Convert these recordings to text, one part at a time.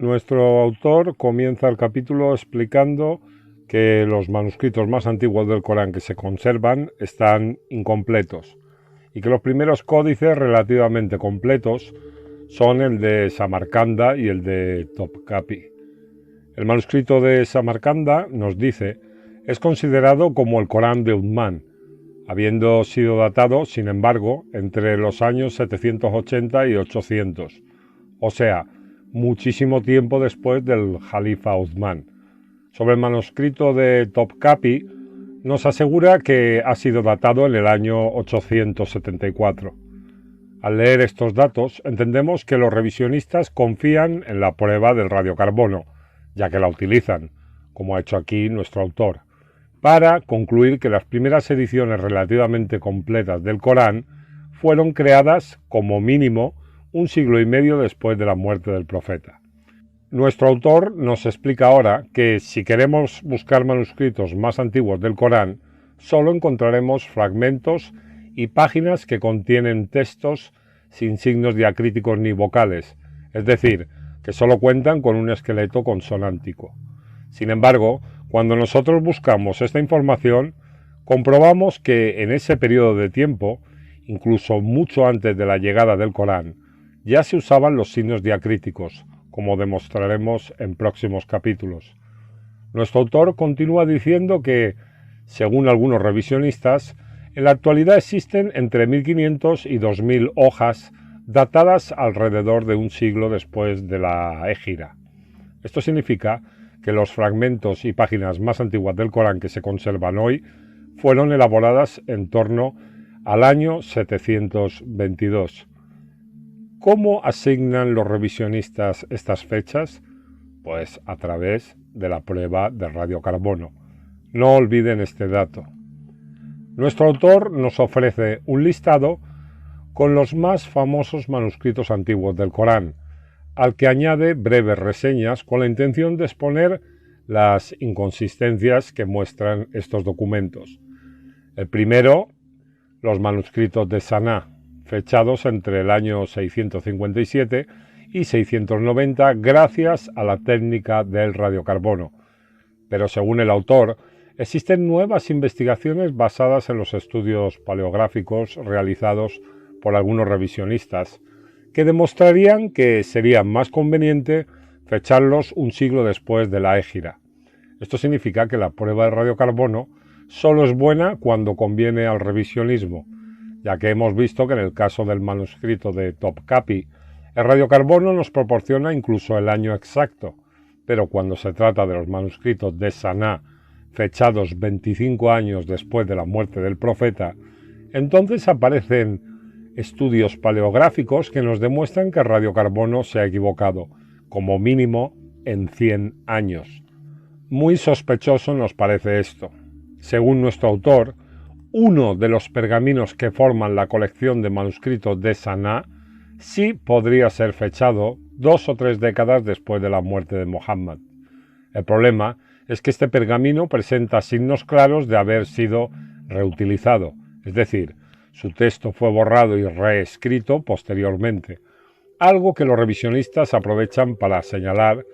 Nuestro autor comienza el capítulo explicando que los manuscritos más antiguos del Corán que se conservan están incompletos y que los primeros códices relativamente completos son el de Samarcanda y el de Topkapi. El manuscrito de Samarcanda, nos dice, es considerado como el Corán de Uthman, habiendo sido datado, sin embargo, entre los años 780 y 800, o sea, muchísimo tiempo después del Jalifa Uthman. Sobre el manuscrito de Topkapi nos asegura que ha sido datado en el año 874. Al leer estos datos entendemos que los revisionistas confían en la prueba del radiocarbono, ya que la utilizan, como ha hecho aquí nuestro autor, para concluir que las primeras ediciones relativamente completas del Corán fueron creadas como mínimo un siglo y medio después de la muerte del profeta. Nuestro autor nos explica ahora que si queremos buscar manuscritos más antiguos del Corán, solo encontraremos fragmentos y páginas que contienen textos sin signos diacríticos ni vocales, es decir, que solo cuentan con un esqueleto consonántico. Sin embargo, cuando nosotros buscamos esta información, comprobamos que en ese periodo de tiempo, incluso mucho antes de la llegada del Corán, ya se usaban los signos diacríticos, como demostraremos en próximos capítulos. Nuestro autor continúa diciendo que, según algunos revisionistas, en la actualidad existen entre 1500 y 2000 hojas datadas alrededor de un siglo después de la Égira. Esto significa que los fragmentos y páginas más antiguas del Corán que se conservan hoy fueron elaboradas en torno al año 722. ¿Cómo asignan los revisionistas estas fechas? Pues a través de la prueba del radiocarbono. No olviden este dato. Nuestro autor nos ofrece un listado con los más famosos manuscritos antiguos del Corán, al que añade breves reseñas con la intención de exponer las inconsistencias que muestran estos documentos. El primero, los manuscritos de Saná, fechados entre el año 657 y 690 gracias a la técnica del radiocarbono. Pero según el autor, existen nuevas investigaciones basadas en los estudios paleográficos realizados por algunos revisionistas que demostrarían que sería más conveniente fecharlos un siglo después de la Égira. Esto significa que la prueba de radiocarbono solo es buena cuando conviene al revisionismo, ya que hemos visto que en el caso del manuscrito de Topkapi, el radiocarbono nos proporciona incluso el año exacto, pero cuando se trata de los manuscritos de Saná, fechados 25 años después de la muerte del profeta, entonces aparecen estudios paleográficos que nos demuestran que el radiocarbono se ha equivocado, como mínimo en 100 años. Muy sospechoso nos parece esto. Según nuestro autor, uno de los pergaminos que forman la colección de manuscritos de Saná sí podría ser fechado 2 o 3 décadas después de la muerte de Muhammad. El problema es que este pergamino presenta signos claros de haber sido reutilizado, es decir, su texto fue borrado y reescrito posteriormente, algo que los revisionistas aprovechan para señalar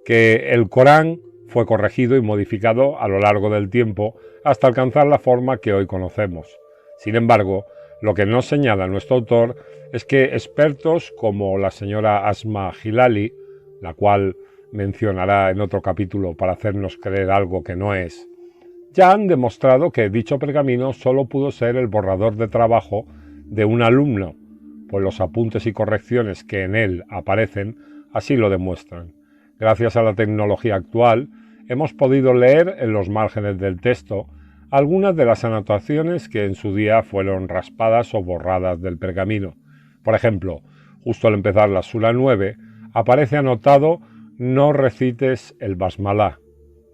que el Corán fue corregido y modificado a lo largo del tiempo hasta alcanzar la forma que hoy conocemos. Sin embargo, lo que no señala nuestro autor es que expertos como la señora Asma Hilali, la cual mencionará en otro capítulo para hacernos creer algo que no es, ya han demostrado que dicho pergamino solo pudo ser el borrador de trabajo de un alumno, pues los apuntes y correcciones que en él aparecen así lo demuestran. Gracias a la tecnología actual, hemos podido leer en los márgenes del texto algunas de las anotaciones que en su día fueron raspadas o borradas del pergamino. Por ejemplo, justo al empezar la Sura 9, aparece anotado «No recites el basmalá».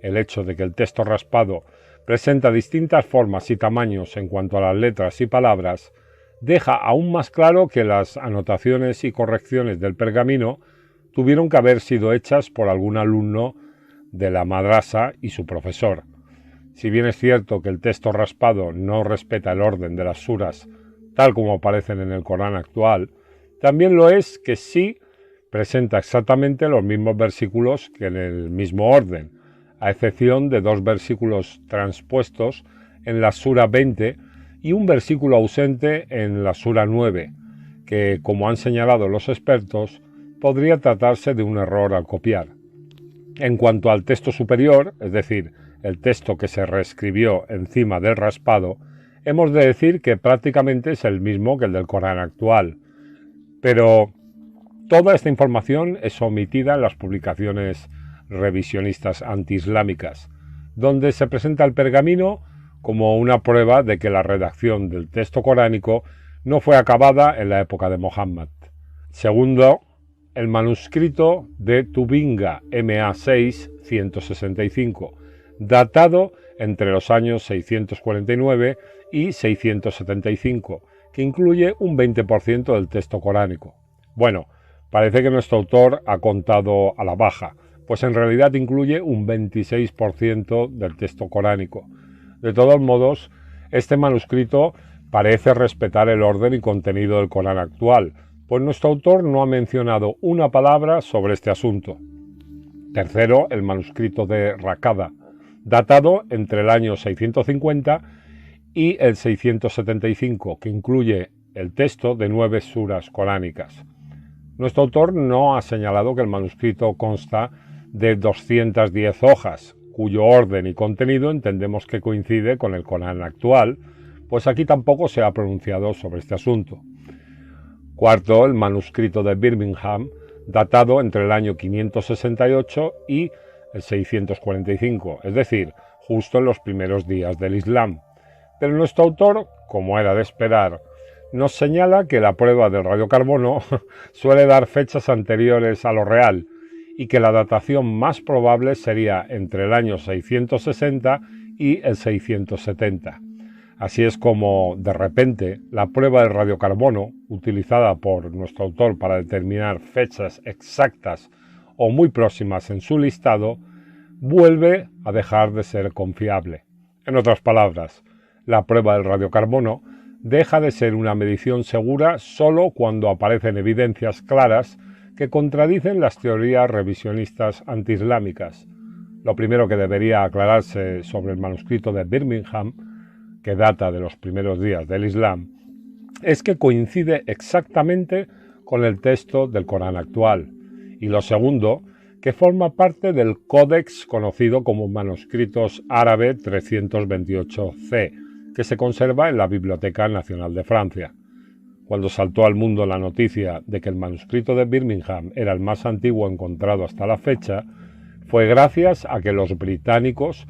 El hecho de que el texto raspado presenta distintas formas y tamaños en cuanto a las letras y palabras deja aún más claro que las anotaciones y correcciones del pergamino tuvieron que haber sido hechas por algún alumno de la madrasa y su profesor. Si bien es cierto que el texto raspado no respeta el orden de las suras tal como aparecen en el Corán actual, también lo es que sí presenta exactamente los mismos versículos que en el mismo orden, a excepción de 2 versículos transpuestos en la Sura 20 y un versículo ausente en la Sura 9, que, como han señalado los expertos, podría tratarse de un error al copiar. En cuanto al texto superior, es decir, el texto que se reescribió encima del raspado, hemos de decir que prácticamente es el mismo que el del Corán actual. Pero toda esta información es omitida en las publicaciones revisionistas antiislámicas, donde se presenta el pergamino como una prueba de que la redacción del texto coránico no fue acabada en la época de Mohammed. Segundo, el manuscrito de Tubinga MA6 165, datado entre los años 649 y 675, que incluye un 20% del texto coránico. Bueno, parece que nuestro autor ha contado a la baja, pues en realidad incluye un 26% del texto coránico. De todos modos, este manuscrito parece respetar el orden y contenido del Corán actual, pues nuestro autor no ha mencionado una palabra sobre este asunto. Tercero, el manuscrito de Raqada, datado entre el año 650 y el 675, que incluye el texto de 9 suras coránicas. Nuestro autor no ha señalado que el manuscrito consta de 210 hojas, cuyo orden y contenido entendemos que coincide con el Corán actual, pues aquí tampoco se ha pronunciado sobre este asunto. Cuarto, el manuscrito de Birmingham, datado entre el año 568 y el 645, es decir, justo en los primeros días del Islam. Pero nuestro autor, como era de esperar, nos señala que la prueba del radiocarbono suele dar fechas anteriores a lo real y que la datación más probable sería entre el año 660 y el 670. Así es como, de repente, la prueba del radiocarbono, utilizada por nuestro autor para determinar fechas exactas o muy próximas en su listado, vuelve a dejar de ser confiable. En otras palabras, la prueba del radiocarbono deja de ser una medición segura solo cuando aparecen evidencias claras que contradicen las teorías revisionistas antiislámicas. Lo primero que debería aclararse sobre el manuscrito de Birmingham, que data de los primeros días del Islam, es que coincide exactamente con el texto del Corán actual. Y lo segundo, que forma parte del códex conocido como Manuscritos Árabe 328c, que se conserva en la Biblioteca Nacional de Francia. Cuando saltó al mundo la noticia de que el manuscrito de Birmingham era el más antiguo encontrado hasta la fecha, fue gracias a que los británicos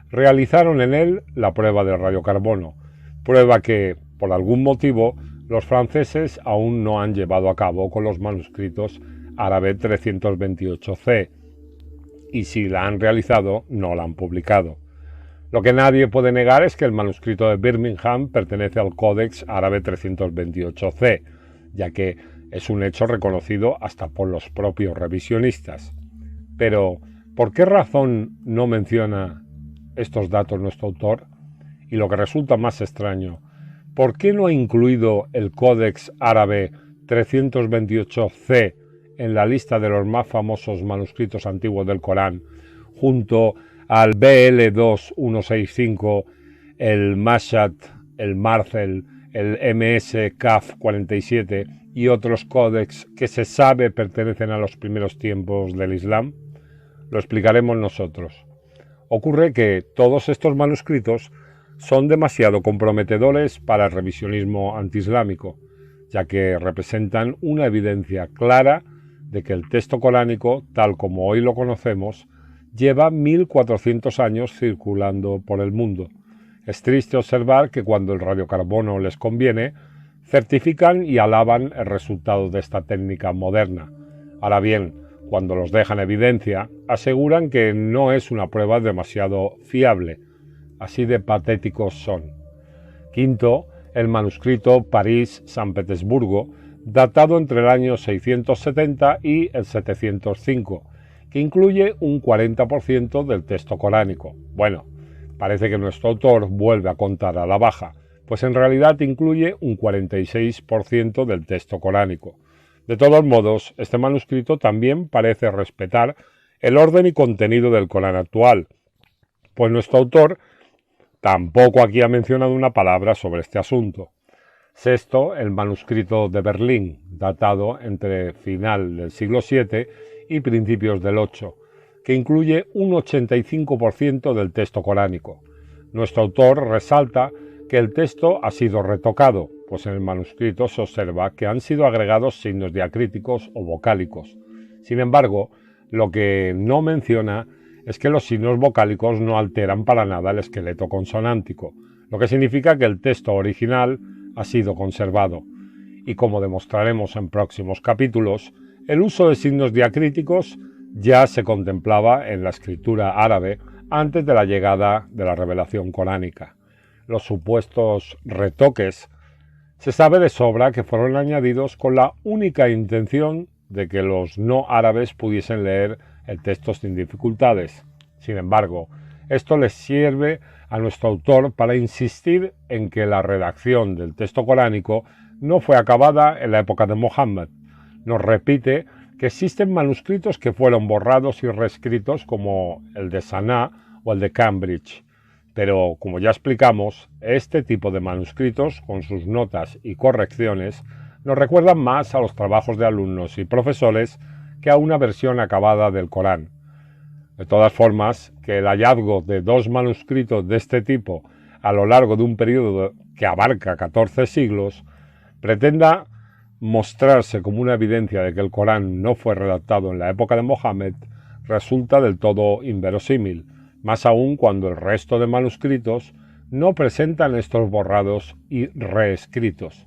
realizaron en él la prueba del radiocarbono, prueba que, por algún motivo, los franceses aún no han llevado a cabo con los manuscritos Árabe 328c, y si la han realizado, no la han publicado. Lo que nadie puede negar es que el manuscrito de Birmingham pertenece al Códex Árabe 328c, ya que es un hecho reconocido hasta por los propios revisionistas. Pero, ¿por qué razón no menciona estos datos nuestro autor? Y lo que resulta más extraño, ¿por qué no ha incluido el Códex Árabe 328c en la lista de los más famosos manuscritos antiguos del Corán, junto al BL2165, el Mashhad, el Marcel, el MS-CAF 47 y otros códex que se sabe pertenecen a los primeros tiempos del Islam? Lo explicaremos nosotros. Ocurre que todos estos manuscritos son demasiado comprometedores para el revisionismo antiislámico, ya que representan una evidencia clara de que el texto coránico, tal como hoy lo conocemos, lleva 1400 años circulando por el mundo. Es triste observar que cuando el radiocarbono les conviene, certifican y alaban el resultado de esta técnica moderna. Ahora bien, cuando los dejan evidencia, aseguran que no es una prueba demasiado fiable. Así de patéticos son. Quinto, el manuscrito París-San Petersburgo, datado entre el año 670 y el 705, que incluye un 40% del texto coránico. Bueno, parece que nuestro autor vuelve a contar a la baja, pues en realidad incluye un 46% del texto coránico. De todos modos, este manuscrito también parece respetar el orden y contenido del Corán actual, pues nuestro autor tampoco aquí ha mencionado una palabra sobre este asunto. Sexto, el manuscrito de Berlín, datado entre final del siglo VII y principios del VIII, que incluye un 85% del texto coránico. Nuestro autor resalta que el texto ha sido retocado, pues en el manuscrito se observa que han sido agregados signos diacríticos o vocálicos. Sin embargo, lo que no menciona es que los signos vocálicos no alteran para nada el esqueleto consonántico, lo que significa que el texto original ha sido conservado. Y como demostraremos en próximos capítulos, el uso de signos diacríticos ya se contemplaba en la escritura árabe antes de la llegada de la revelación coránica. Los supuestos retoques se sabe de sobra que fueron añadidos con la única intención de que los no árabes pudiesen leer el texto sin dificultades. Sin embargo, esto les sirve a nuestro autor para insistir en que la redacción del texto coránico no fue acabada en la época de Mohammed. Nos repite que existen manuscritos que fueron borrados y reescritos como el de Saná o el de Cambridge. Pero, como ya explicamos, este tipo de manuscritos, con sus notas y correcciones, nos recuerdan más a los trabajos de alumnos y profesores que a una versión acabada del Corán. De todas formas, que el hallazgo de dos manuscritos de este tipo a lo largo de un periodo que abarca 14 siglos pretenda mostrarse como una evidencia de que el Corán no fue redactado en la época de Mohammed resulta del todo inverosímil, más aún cuando el resto de manuscritos no presentan estos borrados y reescritos.